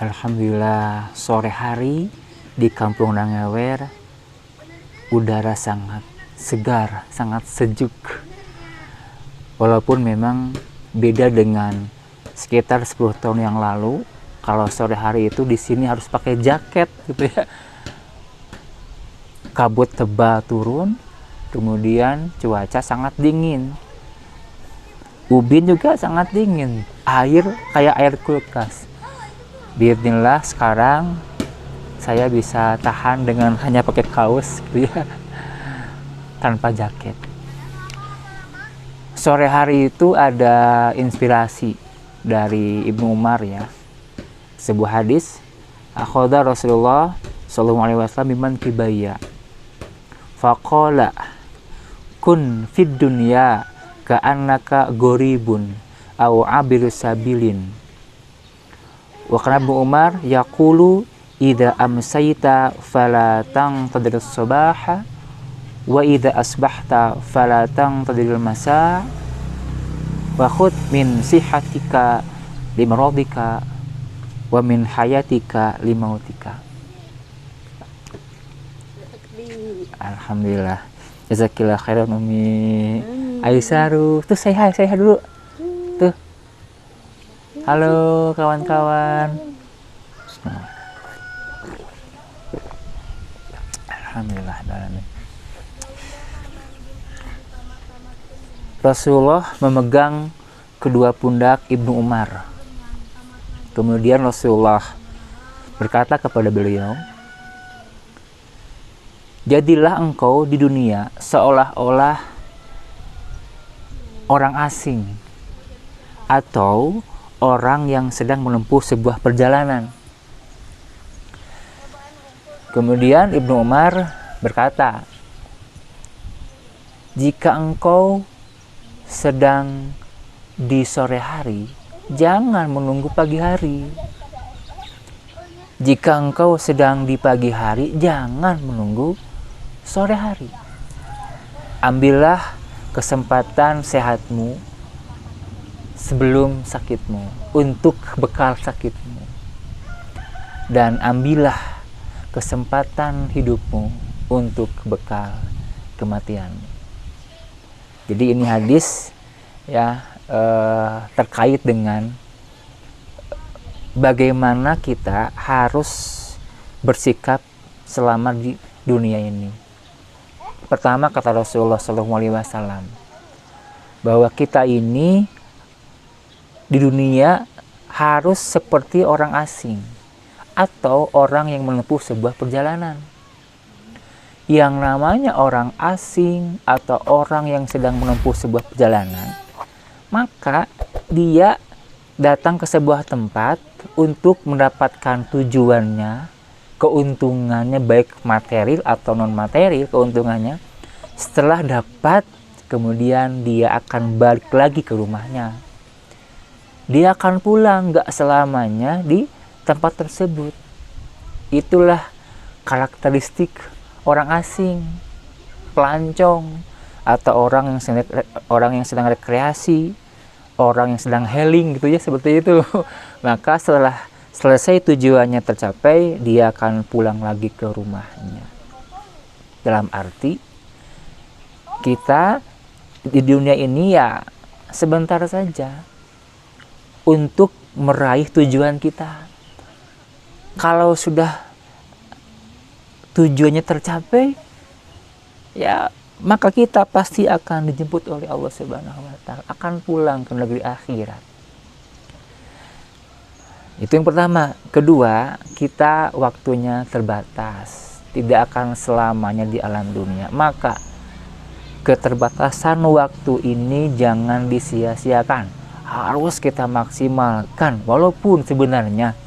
Alhamdulillah, sore hari di Kampung Nangawer udara sangat segar, sangat sejuk. Walaupun memang beda dengan sekitar 10 tahun yang lalu, kalau sore hari itu di sini harus pakai jaket gitu ya. Kabut tebal turun, kemudian cuaca sangat dingin. Ubin juga sangat dingin, air kayak air kulkas. Bismillah sekarang saya bisa tahan dengan hanya pakai kaos gitu ya, tanpa jaket. Sore hari itu ada inspirasi dari Ibnu Umar ya. Sebuah hadis, akhadha Rasulullah sallallahu alaihi wasallam biman kibaya. Faqala kun fid dunya ka'annaka goribun au abiru sabilin. Wa kana Ibnu Umar yaqulu idza amsayta fala taqtadirus sabaha wa idza asbahta fala taqtadirul masa wa khudh min sihatika limaradika wa min hayatika limautika. Alhamdulillah, jazakillah khairan Umi Aisyah. Tuh saya dulu tuh. Halo kawan-kawan. Alhamdulillah. Rasulullah memegang kedua pundak Ibnu Umar. Kemudian Rasulullah berkata kepada beliau, jadilah engkau di dunia seolah-olah orang asing atau orang yang sedang menempuh sebuah perjalanan. Kemudian Ibnu Umar berkata, jika engkau sedang di sore hari, jangan menunggu pagi hari. Jika engkau sedang di pagi hari, jangan menunggu sore hari. Ambillah kesempatan sehatmu sebelum sakitmu, untuk bekal sakitmu, dan ambillah kesempatan hidupmu untuk bekal kematianmu. Jadi ini hadis ya terkait dengan bagaimana kita harus bersikap selama di dunia ini. Pertama kata Rasulullah SAW bahwa kita ini di dunia harus seperti orang asing atau orang yang menempuh sebuah perjalanan. Yang namanya orang asing atau orang yang sedang menempuh sebuah perjalanan, maka dia datang ke sebuah tempat untuk mendapatkan tujuannya, keuntungannya baik material atau non material keuntungannya. Setelah dapat, kemudian dia akan balik lagi ke rumahnya. Dia akan pulang, gak selamanya di tempat tersebut. Itulah karakteristik orang asing, pelancong, atau orang yang sedang rekreasi, orang yang sedang healing gitu ya, seperti itu. Maka setelah selesai tujuannya tercapai, dia akan pulang lagi ke rumahnya. Dalam arti kita di dunia ini ya sebentar saja untuk meraih tujuan kita. Kalau sudah tujuannya tercapai, ya maka kita pasti akan dijemput oleh Allah Subhanahu wa Ta'ala, akan pulang ke negeri akhirat. Itu yang pertama. Kedua, kita waktunya terbatas, tidak akan selamanya di alam dunia. Maka keterbatasan waktu ini jangan disia-siakan, harus kita maksimalkan. Walaupun sebenarnya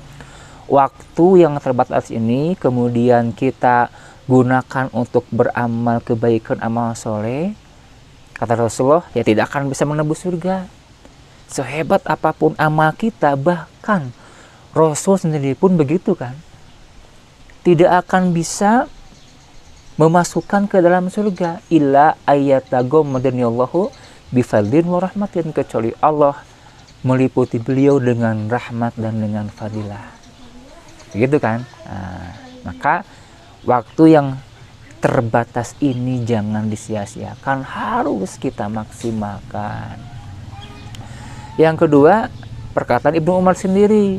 waktu yang terbatas ini kemudian kita gunakan untuk beramal kebaikan, amal soleh, kata Rasulullah, ya tidak akan bisa menembus surga. Sehebat apapun amal kita, bahkan Rasul sendiri pun begitu kan, tidak akan bisa memasukkan ke dalam surga illa ayyatagom madaniyallahu bifadlin wa rahmatin, kecuali Allah meliputi beliau dengan rahmat dan dengan fadilah. begitu kan. Nah, maka waktu yang terbatas ini jangan disia-siakan, harus kita maksimalkan. Yang kedua, perkataan Ibnu Umar sendiri,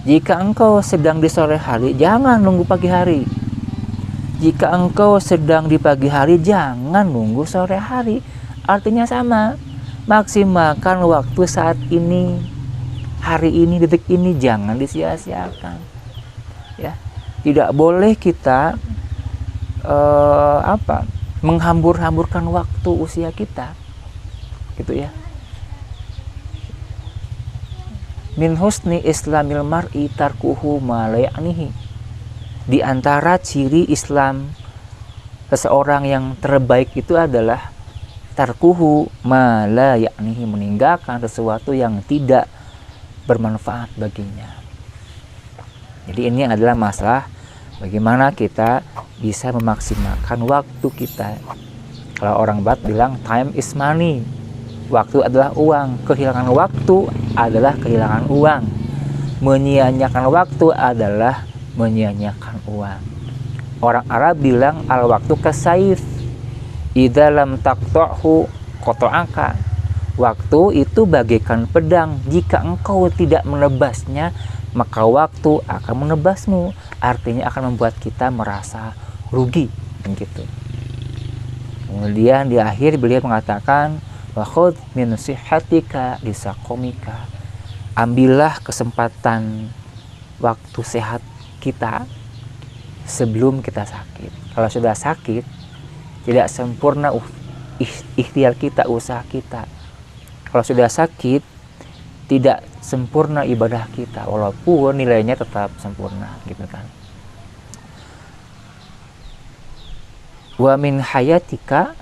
jika engkau sedang di sore hari, jangan nunggu pagi hari. Jika engkau sedang di pagi hari, jangan nunggu sore hari. Artinya sama, maksimalkan waktu saat ini, hari ini, detik ini, jangan disia-siakan. Ya, tidak boleh kita menghambur-hamburkan waktu usia kita, gitu ya. Min husni islamil mar'i tarkuhu ma la ya'nihi. Di antara ciri Islam seseorang yang terbaik itu adalah tarkuhu ma la ya'nihi, meninggalkan sesuatu yang tidak bermanfaat baginya. Jadi ini adalah masalah bagaimana kita bisa memaksimalkan waktu kita. Kalau orang Barat bilang time is money, waktu adalah uang. Kehilangan waktu adalah kehilangan uang. Menyia-nyiakan waktu adalah menyia-nyiakan uang. Orang Arab bilang al waktu kasayf, idza lam taqta'hu qata'aka. Waktu itu bagaikan pedang, jika engkau tidak menebasnya, maka waktu akan menebasmu. Artinya akan membuat kita merasa rugi, begitu. Kemudian di akhir beliau mengatakan, wa khudh min sihhatika li saqamika. Ambillah kesempatan waktu sehat kita sebelum kita sakit. Kalau sudah sakit, tidak sempurna ikhtiar kita, usaha kita. Kalau sudah sakit, tidak sempurna ibadah kita, walaupun nilainya tetap sempurna, gitu kan. Wa min hayatika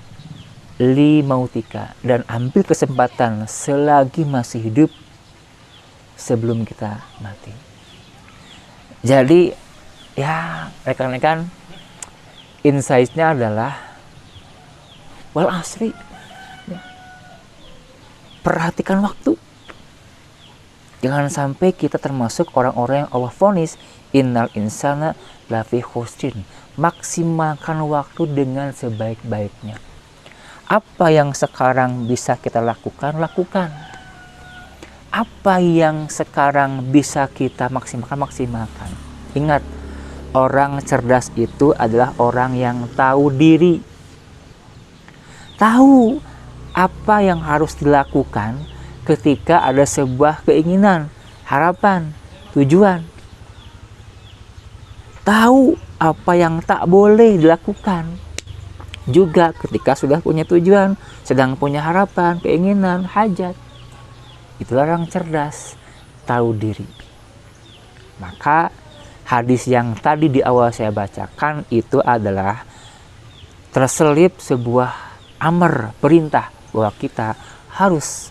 li mautika, dan ambil kesempatan selagi masih hidup sebelum kita mati. Jadi ya rekan-rekan, insight-nya adalah wal asri, ya. Perhatikan waktu. Jangan sampai kita termasuk orang-orang yang Allah vonis innal insana lafi khusrin. Maksimalkan waktu dengan sebaik-baiknya. Apa yang sekarang bisa kita lakukan, lakukan. Apa yang sekarang bisa kita maksimalkan. Ingat, orang cerdas itu adalah orang yang tahu diri. Tahu apa yang harus dilakukan ketika ada sebuah keinginan, harapan, tujuan. Tahu apa yang tak boleh dilakukan. Juga ketika sudah punya tujuan, sedang punya harapan, keinginan, hajat. Itulah orang cerdas, tahu diri. Maka hadis yang tadi di awal saya bacakan itu adalah terselip sebuah amar, perintah bahwa kita harus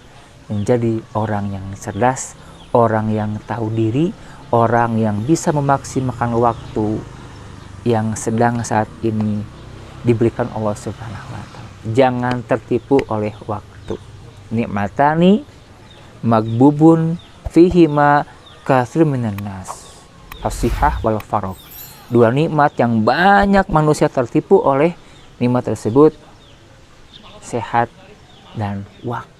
menjadi orang yang cerdas, orang yang tahu diri, orang yang bisa memaksimalkan waktu yang sedang saat ini diberikan Allah Subhanahu wa Ta'ala. Jangan tertipu oleh waktu. Nikmatani magbubun fihima katsirun minan nas, as-sihah wal faragh. Dua nikmat yang banyak manusia tertipu oleh nikmat tersebut, sehat dan waktu.